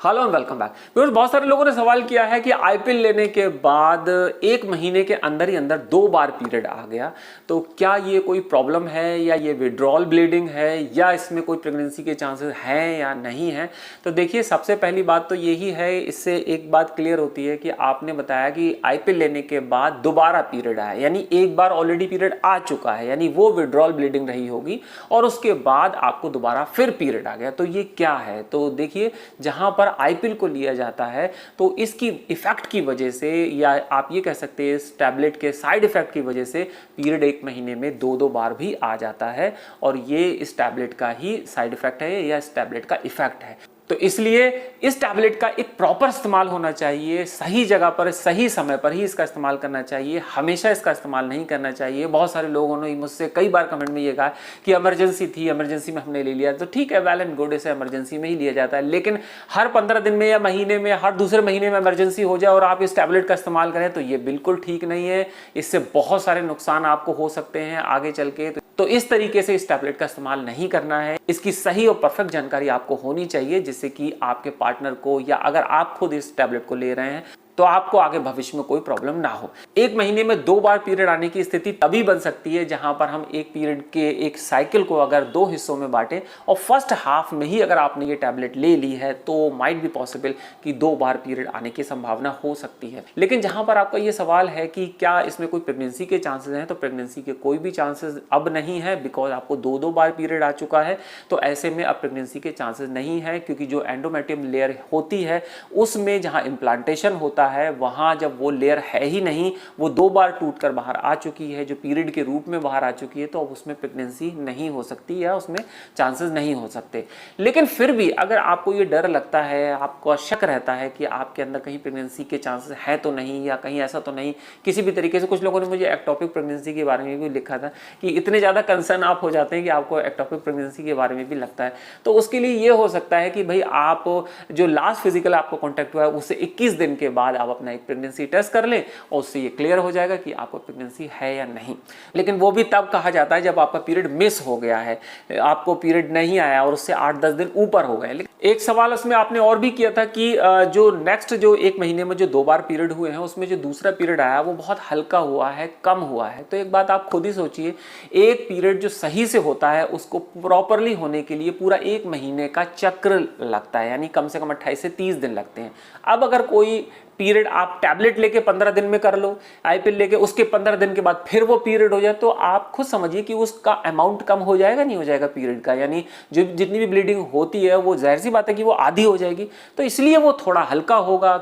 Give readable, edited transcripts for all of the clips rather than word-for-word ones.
Hello and welcome back. Viewers, बहुत सारे लोगों ने सवाल किया है कि आईपीएल लेने के बाद एक महीने के अंदर ही अंदर 2 बार पीरियड आ गया, तो क्या ये कोई प्रॉब्लम है या ये विड्रॉल ब्लीडिंग है या इसमें कोई प्रेगनेंसी के चांसेस हैं या नहीं है। तो देखिए, सबसे पहली बात तो यही है, इससे एक बात क्लियर होती है कि आपने बताया कि आईपीएल लेने के बाद दोबारा पीरियड आया, यानी एक बार ऑलरेडी पीरियड आ चुका है, यानी वो विड्रॉल ब्लीडिंग रही होगी और उसके बाद आपको दोबारा फिर पीरियड आ गया। तो ये क्या है? तो देखिए, जहां पर आईपीएल को लिया जाता है तो इसकी इफेक्ट की वजह से, या आप ये कह सकते हैं इस टैबलेट के साइड इफेक्ट की वजह से, पीरियड एक महीने में 2-2 बार भी आ जाता है और ये इस टैबलेट का ही साइड इफेक्ट है या इस टैबलेट का इफेक्ट है। तो इसलिए इस टैबलेट का एक प्रॉपर इस्तेमाल होना चाहिए, सही जगह पर सही समय पर ही इसका इस्तेमाल करना चाहिए, हमेशा इसका इस्तेमाल नहीं करना चाहिए। बहुत सारे लोगों ने मुझसे कई बार कमेंट में ये कहा कि इमरजेंसी थी, इमरजेंसी में हमने ले लिया, तो ठीक है, वेल एंड गुड, इसे इमरजेंसी में ही लिया जाता है। लेकिन हर 15 दिन में या महीने में, हर दूसरे महीने में इमरजेंसी हो जाए और आप इस टैबलेट का इस्तेमाल करें तो ये बिल्कुल ठीक नहीं है। इससे बहुत सारे नुकसान आपको हो सकते हैं आगे चल के। तो इस तरीके से इस टैबलेट का इस्तेमाल नहीं करना है। इसकी सही और परफेक्ट जानकारी आपको होनी चाहिए, जिससे कि आपके पार्टनर को, या अगर आप खुद इस टैबलेट को ले रहे हैं तो आपको आगे भविष्य में कोई प्रॉब्लम ना हो। एक महीने में 2 बार पीरियड आने की स्थिति तभी बन सकती है जहां पर हम एक पीरियड के एक साइकिल को अगर 2 हिस्सों में बांटें और फर्स्ट हाफ में ही अगर आपने ये टैबलेट ले ली है तो माइट बी पॉसिबल कि 2 बार पीरियड आने की संभावना हो सकती है। लेकिन जहां पर आपका ये सवाल है कि क्या इसमें कोई प्रेगनेंसी के चांसेस हैं, तो प्रेगनेंसी के कोई भी चांसेस अब नहीं है, बिकॉज आपको 2-2 बार पीरियड आ चुका है। तो ऐसे में अब प्रेगनेंसी के चांसेस नहीं है, क्योंकि जो एंडोमेट्रियम लेयर होती है उसमें जहां इम्प्लांटेशन होता है, वहां जब वो लेयर है ही नहीं, वो 2 बार टूटकर बाहर आ चुकी है, जो पीरियड के रूप में बाहर आ चुकी है, तो अब उसमें प्रेगनेंसी नहीं हो सकती या उसमें चांसेस नहीं हो सकते। लेकिन फिर भी अगर आपको ये डर लगता है, आपको शक रहता है कि आपके अंदर कहीं प्रेगनेंसी के चांसेस है तो नहीं, या कहीं ऐसा तो नहीं किसी भी तरीके से, कुछ लोगों ने मुझे एक्टोपिक प्रेगनेंसी के बारे में भी लिखा था कि इतने ज़्यादा कंसर्न आप हो जाते हैं कि आपको एक्टोपिक प्रेगनेंसी के बारे में भी लगता है, तो उसके लिए ये हो सकता है कि भाई आप जो लास्ट फिजिकल आपको कॉन्टैक्ट हुआ है उससे 21 दिन के बाद आप अपना एक प्रेगनेंसी टेस्ट कर लें और उससे ये क्लियर हो जाएगा कि आपको प्रेगनेंसी है या नहीं। लेकिन वो भी तब कहा जाता है जब आपका पीरियड मिस हो गया है, आपको पीरियड नहीं आया और उससे 8-10 दिन ऊपर हो गए। एक सवाल उसमें आपने और भी किया था कि जो नेक्स्ट जो एक महीने में जो 2 बार पीरियड हुए हैं उसमें जो दूसरा पीरियड आया वो बहुत हल्का हुआ है, कम हुआ है। तो एक बात आप खुद ही सोचिए, एक पीरियड जो सही से होता है उसको प्रॉपरली होने के लिए पूरा 1 महीने का चक्र लगता है, यानी कम से कम 28 से 30 दिन लगते हैं। अब अगर कोई पीरियड आप टैबलेट लेके 15 दिन में कर लो, आईपीएल लेके उसके 15 दिन के बाद फिर वो पीरियड हो जाए, तो आप खुद समझिए कि उसका अमाउंट कम हो जाएगा, नहीं हो जाएगा पीरियड का, यानी जो जितनी भी ब्लीडिंग होती है वो जाहिर सी बात है कि वो आधी हो जाएगी। तो इसलिए वो थोड़ा हल्का होगा,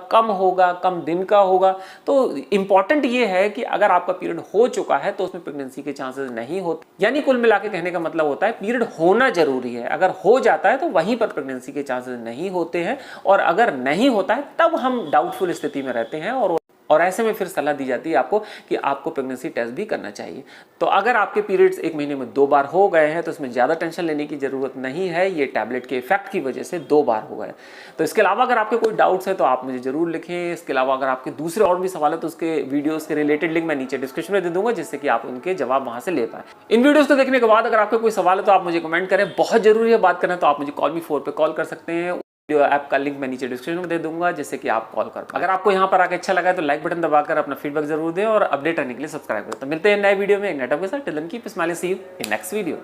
कम दिन का होगा। तो इंपॉर्टेंट ये है कि अगर आपका पीरियड हो चुका है तो उसमें प्रेगनेंसी के चांसेस नहीं होते, यानी कुल मिला के कहने का मतलब होता है पीरियड होना जरूरी है। अगर हो जाता है तो वहीं पर प्रेगनेंसी के चांसेस नहीं होते हैं, और अगर नहीं होता है तब हम डाउटफुल स्थिति में रहते हैं और ऐसे में फिर सलाह दी जाती है आपको कि आपको प्रेगनेंसी टेस्ट भी करना चाहिए। तो अगर आपके पीरियड्स एक महीने में 2 बार हो गए हैं तो इसमें ज़्यादा टेंशन लेने की ज़रूरत नहीं है, ये टैबलेट के इफेक्ट की वजह से 2 बार हो गए। तो इसके अलावा अगर आपके कोई डाउट्स हैं तो आप मुझे ज़रूर लिखें। इसके अलावा अगर आपके दूसरे और भी सवाल है तो उसके वीडियोस के रिलेटेड लिंक मैं नीचे डिस्क्रिप्शन में दे दूंगा, जिससे कि आप उनके जवाब वहाँ से ले पाएँ। इन वीडियोज़ को देखने के बाद अगर आपके कोई सवाल है तो आप मुझे कमेंट करें, बहुत जरूरी है बात करना, तो आप मुझे कॉल मी 4 पे कॉल कर सकते हैं। ऐप का लिंक मैं नीचे डिस्क्रिप्शन में दे दूंगा, जिससे कि आप कॉल कर पाएं। अगर आपको यहाँ पर आके अच्छा लगा है तो लाइक बटन दबाकर अपना फीडबैक जरूर दें और अपडेट रहने के लिए सब्सक्राइब करें। तो मिलते हैं नए वीडियो में एक नए टॉपिक के साथ। Till then keep smiling, see you in next video.